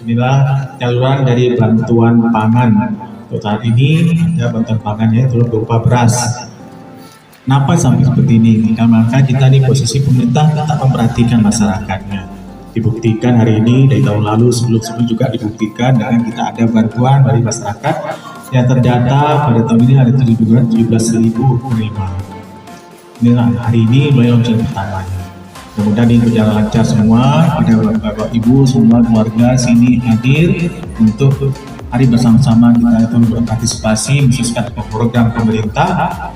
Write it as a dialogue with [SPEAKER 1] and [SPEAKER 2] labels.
[SPEAKER 1] Inilah saluran dari bantuan pangan. Untuk saat ini ada bantuan pangannya itu berupa beras. Kenapa sampai seperti ini? Karena kita di posisi pemerintah tetap memperhatikan masyarakatnya. Dibuktikan hari ini dari tahun lalu sebelum-sebelum juga dibuktikan dengan kita ada bantuan dari masyarakat yang terdata pada tahun ini ada 17.000 penerima. Inilah hari ini mulai launching pertamanya. Kemudian ini berjalan lancar semua, pada bapak ibu semua keluarga sini hadir untuk hari bersama-sama kita itu berpartisipasi khususkan program pemerintah